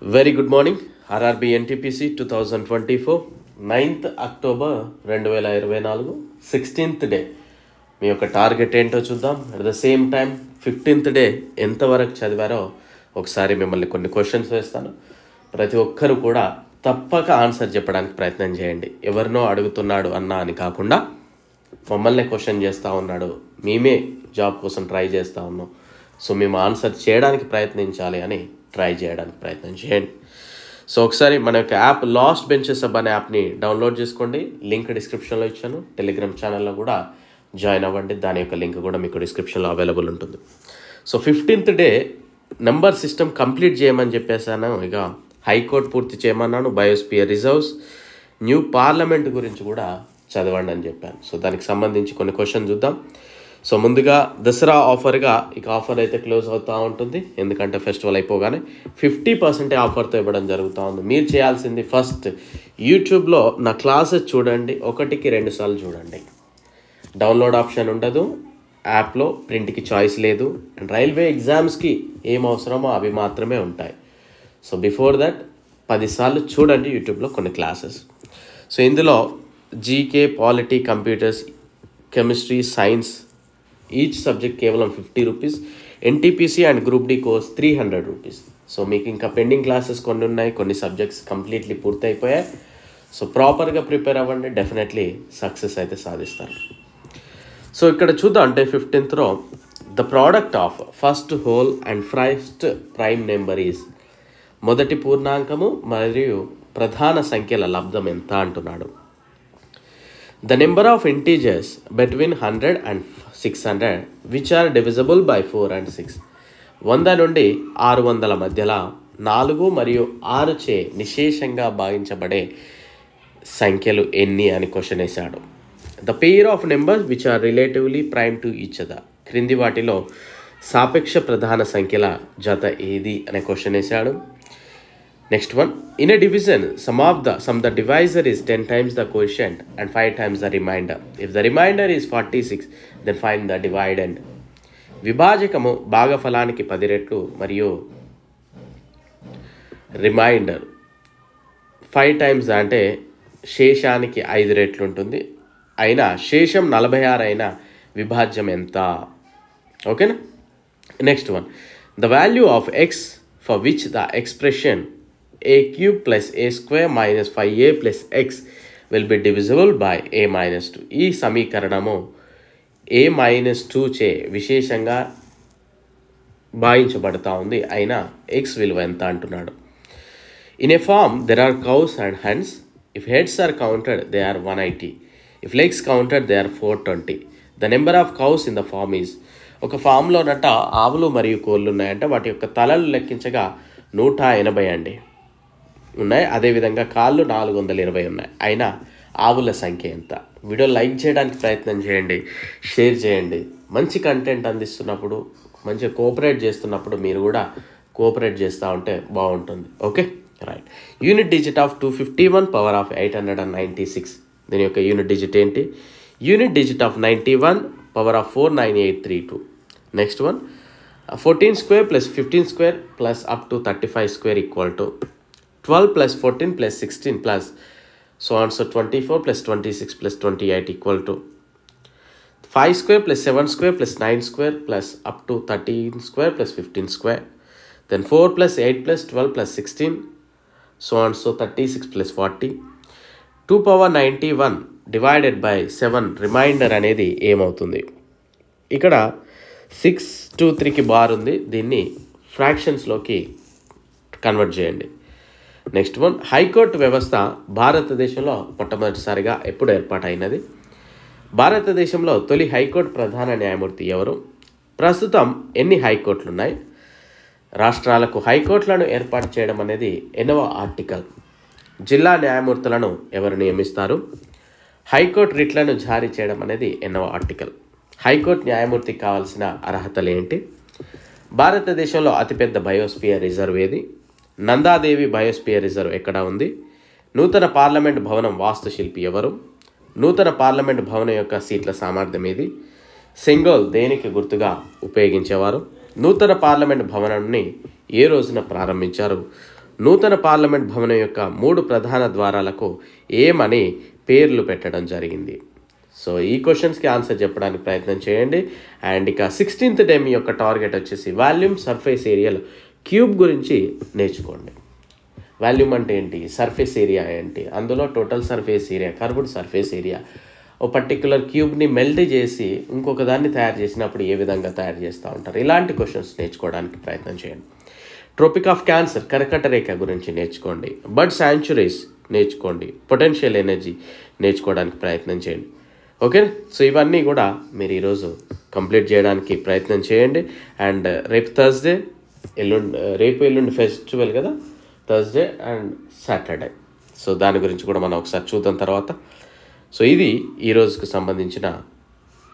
Very good morning. RRB NTPC 2024 9th October 2024 16th day మీ యొక్క target ఏంటో చూద్దాం. At the same time 15th day ఎంతవరకు చదివారో ఒకసారి మిమ్మల్ని కొన్ని క్వశ్చన్స్ వేస్తాను. ప్రతి ఒక్కరు కూడా తప్పక ఆన్సర్ చెప్పడానికి ప్రయత్నం చేయండి. ఎవరినో అడుగుతున్నాడు అన్నా అని కాకుండా మమ్మల్ని క్వశ్చన్ చేస్తూ ఉన్నాడు, మేమే జాబ్ కోసం ట్రై చేస్తూ ఉన్నాం, సో మేము ఆన్సర్ చేయడానికి ప్రయత్నించాలి అని ట్రై చేయడానికి ప్రయత్నం చేయండి. సో ఒకసారి మన యొక్క యాప్ లాస్ట్ బెంచెస్ అప్ అనే యాప్ని డౌన్లోడ్ చేసుకోండి. లింక్ డిస్క్రిప్షన్లో ఇచ్చాను. టెలిగ్రామ్ ఛానల్లో కూడా జాయిన్ అవ్వండి. దాని యొక్క లింక్ కూడా మీకు డిస్క్రిప్షన్లో అవైలబుల్ ఉంటుంది. So 15th day number system complete చేయమని చెప్పేసాను. ఇక హైకోర్టు పూర్తి చేయమన్నాను. బయోస్పియర్ రిజర్వ్స్, న్యూ పార్లమెంట్ గురించి కూడా చదవండి అని చెప్పాను. సో దానికి సంబంధించి కొన్ని క్వశ్చన్ చూద్దాం. సో ముందుగా దసరా ఆఫర్గా ఇక ఆఫర్ అయితే క్లోజ్ అవుతూ ఉంటుంది. ఎందుకంటే ఫెస్టివల్ అయిపోగానే 50% ఆఫర్తో ఇవ్వడం జరుగుతూ ఉంది. మీరు చేయాల్సింది ఫస్ట్ యూట్యూబ్లో నా క్లాసెస్ చూడండి, 1కి 2 సార్లు చూడండి. డౌన్లోడ్ ఆప్షన్ ఉండదు, యాప్లో ప్రింట్కి చాయిస్ లేదు. అండ్ రైల్వే ఎగ్జామ్స్కి ఏం అవసరమో అవి మాత్రమే ఉంటాయి. సో బిఫోర్ దట్ 10 సార్లు చూడండి యూట్యూబ్లో కొన్ని క్లాసెస్. సో ఇందులో GK, polity, computers, chemistry, science each subject కేవలం 50 rupees. NTPC and group D course 300 rupees. So మీకు ఇంకా పెండింగ్ క్లాసెస్ కొన్ని ఉన్నాయి, కొన్ని సబ్జెక్ట్స్ కంప్లీట్లీ పూర్తి అయిపోయాయి. సో ప్రాపర్గా ప్రిపేర్ అవ్వండి, డెఫినెట్లీ సక్సెస్ అయితే సాధిస్తారు. సో ఇక్కడ చూద్దాం. అంటే 15th రో the product of first whole and first prime number is, మొదటి పూర్ణాంకము మరియు ప్రధాన సంఖ్యల లబ్ధం ఎంత అంటున్నాడు. The number of integers between 100 and 600 which are divisible by 4 and 6. 100 నుండి 600 మధ్యలో 4 మరియు 6 చే నిశేషంగా భాగించబడే సంఖ్యలు ఎన్ని అని క్వశ్చన్ వేశాడు. The pair of numbers which are relatively prime to each other. క్రింది వాటిలో సాపేక్ష ప్రధాన సంఖ్యల జత ఏది అనే క్వశ్చన్ వేశాడు. Next one, in a division, sum the divisor is 10 times the quotient and 5 times the remainder. If the remainder is 46, then find the dividend. విభాజకము భాగఫలానికి 10 రెట్లు మరియు రిమైండర్ 5 టైమ్స్ అంటే శేషానికి 5 రెట్లు ఉంటుంది. అయినా శేషం 46 అయినా విభాజ్యం ఎంత? ఓకేనా. Next one, the value of X for which the expression a cube plus a square minus 5a plus x will be divisible by a minus 2. ఈ సమీకరణము a minus 2 చే విశేషంగా భాగించబడతా ఉంది. అయినా x విలువ ఎంత అంటున్నాడు. In a farm there are cows and hens. If heads are counted they are 180. If legs counted they are 420. The number of cows in the farm is, ఒక ఫామ్లోనట ఆవులు మరియు కోళ్ళు ఉన్నాయంటే వాటి యొక్క తలలు లెక్కించగా 180 అండి ఉన్నాయి. అదేవిధంగా కాళ్ళు 420 ఉన్నాయి. అయినా ఆవుల సంఖ్య ఎంత? వీడియో లైక్ చేయడానికి ప్రయత్నం చేయండి, షేర్ చేయండి. మంచి కంటెంట్ అందిస్తున్నప్పుడు, మంచిగా కోఆపరేట్ చేస్తున్నప్పుడు మీరు కూడా కోఆపరేట్ చేస్తూ ఉంటే బాగుంటుంది. Okay right. Unit digit of 251 power of 896. దీని యొక్క యూనిట్ డిజిట్ ఏంటి? Unit digit of 91 power of 49832. Next one, 14 square plus 15 square plus up to 35 square equal to 12 plus 14 plus 16 plus so on, so 24 plus 26 plus 28 equal to 5 square plus 7 square plus 9 square plus up to 13 square plus 15 square, then 4 plus 8 plus 12 plus 16 so on, so 36 plus 40. 2 power 91 divided by 7 reminder అనేది ఏమవుతుంది? ఇక్కడ 6 2 3కి bar ఉంది, దీన్ని ఫ్రాక్షన్స్లోకి convert చేయండి. Next one, high court వ్యవస్థ భారతదేశంలో మొట్టమొదటిసారిగా ఎప్పుడు ఏర్పాటైనది? భారతదేశంలో తొలి హైకోర్టు ప్రధాన న్యాయమూర్తి ఎవరు? ప్రస్తుతం ఎన్ని హైకోర్టులు ఉన్నాయి? రాష్ట్రాలకు హైకోర్టులను ఏర్పాటు చేయడం అనేది ఎన్నవ ఆర్టికల్? జిల్లా న్యాయమూర్తులను ఎవరు నియమిస్తారు? హైకోర్టు రిట్లను జారీ చేయడం అనేది ఎన్నవ ఆర్టికల్? హైకోర్టు న్యాయమూర్తికి కావాల్సిన అర్హతలు ఏంటి? భారతదేశంలో అతిపెద్ద బయోస్పియర్ రిజర్వ్ ఏది? నందాదేవి బయోస్పియర్ రిజర్వ్ ఎక్కడ ఉంది? నూతన పార్లమెంట్ భవనం వాస్తుశిల్పి ఎవరు? నూతన పార్లమెంట్ భవనం యొక్క సీట్ల సామర్థ్యం ఏది? సింగోల్ దేనికి గుర్తుగా ఉపయోగించేవారు? నూతన పార్లమెంట్ భవనాన్ని ఏ రోజున ప్రారంభించారు? నూతన పార్లమెంట్ భవనం యొక్క 3 ప్రధాన ద్వారాలకు ఏమని పేర్లు పెట్టడం జరిగింది? సో ఈ క్వశ్చన్స్కి ఆన్సర్ చెప్పడానికి ప్రయత్నం చేయండి. అండ్ ఇక 16th డే మీ యొక్క టార్గెట్ వచ్చేసి వాల్యూమ్, సర్ఫేస్ ఏరియాలు, క్యూబ్ గురించి నేర్చుకోండి. వాల్యూమ్ అంటే ఏంటి, సర్ఫేస్ ఏరియా ఏంటి, అందులో total surface area, curved surface area, ఓ పర్టిక్యులర్ క్యూబ్ని మెల్ట్ చేసి ఇంకొక దాన్ని తయారు చేసినప్పుడు ఏ విధంగా తయారు చేస్తూ ఉంటారు, ఇలాంటి క్వశ్చన్స్ నేర్చుకోవడానికి ప్రయత్నం చేయండి. ట్రోపిక్ ఆఫ్ క్యాన్సర్, కర్కట రేఖ గురించి నేర్చుకోండి. బర్డ్ శాంచురీస్ నేర్చుకోండి. పొటెన్షియల్ ఎనర్జీ నేర్చుకోవడానికి ప్రయత్నం చేయండి. ఓకే, సో ఇవన్నీ కూడా మీరు ఈరోజు కంప్లీట్ చేయడానికి ప్రయత్నం చేయండి. అండ్ రేపు థర్స్డే, ఎల్లుండి ఫెస్టివల్ కదా, థర్స్డే అండ్ సాటర్డే. సో దాని గురించి కూడా మనం ఒకసారి చూద్దాం తర్వాత. సో ఇది ఈరోజుకు సంబంధించిన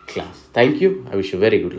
class. Thank you. I wish you very good luck.